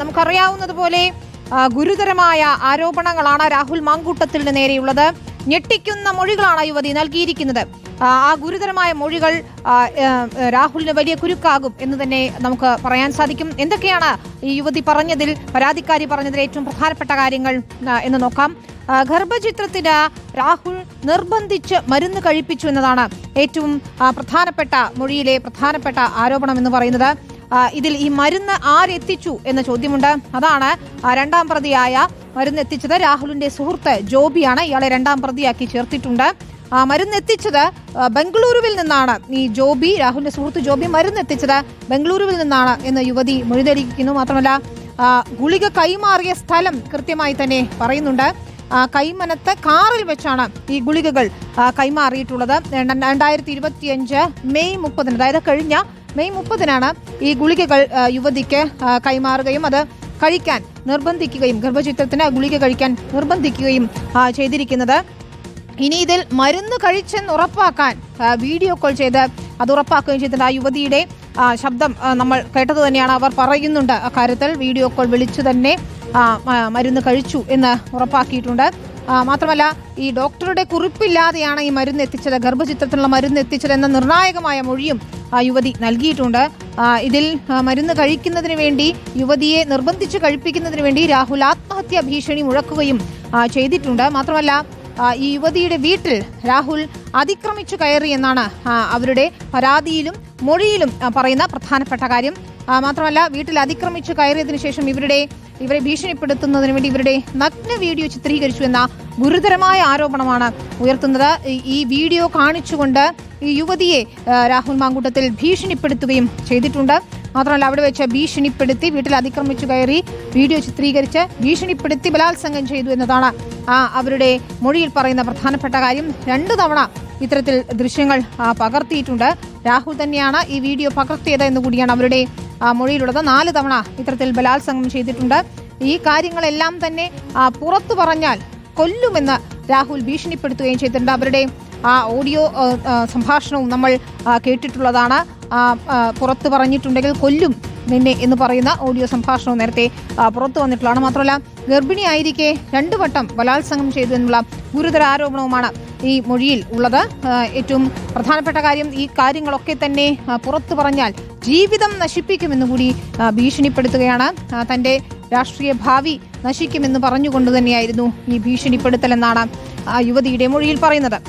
നമുക്കറിയാവുന്നതുപോലെ ഗുരുതരമായ ആരോപണങ്ങളാണ് രാഹുൽ മാങ്കൂട്ടത്തിന് നേരെയുള്ളത്. ഞെട്ടിക്കുന്ന മൊഴികളാണ് യുവതി നൽകിയിരിക്കുന്നത്. ആ ഗുരുതരമായ മൊഴികൾ രാഹുലിന് വലിയ കുരുക്കാകും എന്ന് തന്നെ നമുക്ക് പറയാൻ സാധിക്കും. എന്തൊക്കെയാണ് ഈ യുവതി പറഞ്ഞതിൽ, പരാതിക്കാരി പറഞ്ഞതിൽ ഏറ്റവും പ്രധാനപ്പെട്ട കാര്യങ്ങൾ എന്ന് നോക്കാം. ഗർഭചിത്രത്തിന് രാഹുൽ നിർബന്ധിച്ച് മരുന്ന് കഴിപ്പിച്ചു എന്നതാണ് ഏറ്റവും പ്രധാനപ്പെട്ട മൊഴിയിലെ പ്രധാനപ്പെട്ട ആരോപണം എന്ന് പറയുന്നത്. ഇതിൽ ഈ മരുന്ന് ആരെത്തിച്ചു എന്ന ചോദ്യമുണ്ട്. അതാണ് രണ്ടാം പ്രതിയായ മരുന്ന് എത്തിച്ചത് രാഹുലിന്റെ സുഹൃത്ത് ജോബിയാണ്. ഇയാളെ രണ്ടാം പ്രതിയാക്കി ചേർത്തിട്ടുണ്ട്. മരുന്ന് എത്തിച്ചത് ബംഗളൂരുവിൽ നിന്നാണ്. ഈ ജോബി, രാഹുലിന്റെ സുഹൃത്ത് ജോബി മരുന്ന് എത്തിച്ചത് ബംഗളൂരുവിൽ നിന്നാണ് എന്ന് യുവതി മൊഴി നൽകിയിരിക്കുന്നു. മാത്രമല്ല ഗുളിക കൈമാറിയ സ്ഥലം കൃത്യമായി തന്നെ പറയുന്നുണ്ട്. കൈമനത്ത് കാറിൽ വെച്ചാണ് ഈ ഗുളികകൾ കൈമാറിയിട്ടുള്ളത്. 2025 മെയ് 30, അതായത് കഴിഞ്ഞ മെയ് 30-നാണ് ഈ ഗുളികകൾ യുവതിക്ക് കൈമാറുകയും അത് കഴിക്കാൻ നിർബന്ധിക്കുകയും, ഗർഭചിത്രത്തിന് ഗുളിക കഴിക്കാൻ നിർബന്ധിക്കുകയും ചെയ്തിരിക്കുന്നത്. ഇനി ഇതിൽ മരുന്ന് കഴിച്ചെന്ന് ഉറപ്പാക്കാൻ വീഡിയോ കോൾ ചെയ്ത് അത് ഉറപ്പാക്കുകയും ചെയ്തിട്ടുണ്ട്. ആ യുവതിയുടെ ശബ്ദം നമ്മൾ കേട്ടത് തന്നെയാണ്. അവർ പറയുന്നുണ്ട് അക്കാര്യത്തിൽ വീഡിയോ കോൾ വിളിച്ചു തന്നെ മരുന്ന് കഴിച്ചു എന്ന് ഉറപ്പാക്കിയിട്ടുണ്ട്. മാത്രമല്ല ഈ ഡോക്ടറുടെ കുറിപ്പില്ലാതെയാണ് ഈ മരുന്ന് എത്തിച്ചത്, ഗർഭചിത്രത്തിനുള്ള മരുന്ന് എത്തിച്ചത് എന്ന നിർണായകമായ മൊഴിയും യുവതി നൽകിയിട്ടുണ്ട്. ഇതിൽ മരുന്ന് കഴിക്കുന്നതിന് വേണ്ടി, യുവതിയെ നിർബന്ധിച്ച് കഴിപ്പിക്കുന്നതിന് വേണ്ടി രാഹുൽ ആത്മഹത്യാ ഭീഷണി മുഴക്കുകയും ചെയ്തിട്ടുണ്ട്. മാത്രമല്ല ഈ യുവതിയുടെ വീട്ടിൽ രാഹുൽ അതിക്രമിച്ചു കയറി എന്നാണ് അവരുടെ പരാതിയിലും മൊഴിയിലും പറയുന്ന പ്രധാനപ്പെട്ട കാര്യം. മാത്രമല്ല വീട്ടിൽ അതിക്രമിച്ചു കയറിയതിനു ശേഷം ഇവരെ ഭീഷണിപ്പെടുത്തുന്നതിന് വേണ്ടി ഇവരുടെ നഗ്ന വീഡിയോ ചിത്രീകരിച്ചു എന്ന ഗുരുതരമായ ആരോപണമാണ് ഉയർത്തുന്നത്. ഈ വീഡിയോ കാണിച്ചുകൊണ്ട് ഈ യുവതിയെ രാഹുൽ മാങ്കൂട്ടത്തിൽ ഭീഷണിപ്പെടുത്തുകയും ചെയ്തിട്ടുണ്ട്. മാത്രമല്ല അവിടെ വെച്ച് ഭീഷണിപ്പെടുത്തി, വീട്ടിൽ അതിക്രമിച്ചു കയറി വീഡിയോ ചിത്രീകരിച്ച് ഭീഷണിപ്പെടുത്തി ബലാത്സംഗം ചെയ്തു എന്നതാണ് അവരുടെ മൊഴിയിൽ പറയുന്ന പ്രധാനപ്പെട്ട കാര്യം. 2 തവണ ഇത്തരത്തിൽ ദൃശ്യങ്ങൾ പകർത്തിയിട്ടുണ്ട്. രാഹുൽ തന്നെയാണ് ഈ വീഡിയോ പകർത്തിയത് എന്ന് കൂടിയാണ് അവരുടെ മൊഴിയിലുള്ളത്. 4 തവണ ഇത്തരത്തിൽ ബലാത്സംഗം ചെയ്തിട്ടുണ്ട്. ഈ കാര്യങ്ങളെല്ലാം തന്നെ പുറത്തു പറഞ്ഞാൽ കൊല്ലുമെന്ന് രാഹുൽ ഭീഷണിപ്പെടുത്തുകയും ചെയ്തിട്ടുണ്ട്. അവരുടെ ഓഡിയോ സംഭാഷണവും നമ്മൾ കേട്ടിട്ടുള്ളതാണ്. പുറത്തു പറഞ്ഞിട്ടുണ്ടെങ്കിൽ കൊല്ലും നിന്നെ എന്ന് പറയുന്ന ഓഡിയോ സംഭാഷണവും നേരത്തെ പുറത്തു വന്നിട്ടുള്ളതാണ്. മാത്രമല്ല ഗർഭിണിയായിരിക്കെ 2 വട്ടം ബലാത്സംഗം ചെയ്തു എന്നുള്ള ഗുരുതര ആരോപണവുമാണ് ഈ മൊഴിയിൽ ഉള്ളത്. ഏറ്റവും പ്രധാനപ്പെട്ട കാര്യം, ഈ കാര്യങ്ങളൊക്കെ തന്നെ പുറത്തു പറഞ്ഞാൽ ജീവിതം നശിപ്പിക്കുമെന്ന് കൂടി ഭീഷണിപ്പെടുത്തുകയാണ്. തൻ്റെ രാഷ്ട്രീയ ഭാവി നശിക്കുമെന്ന് പറഞ്ഞുകൊണ്ട് തന്നെയായിരുന്നു ഈ ഭീഷണിപ്പെടുത്തൽ എന്നാണ് യുവതിയുടെ മൊഴിയിൽ പറയുന്നത്.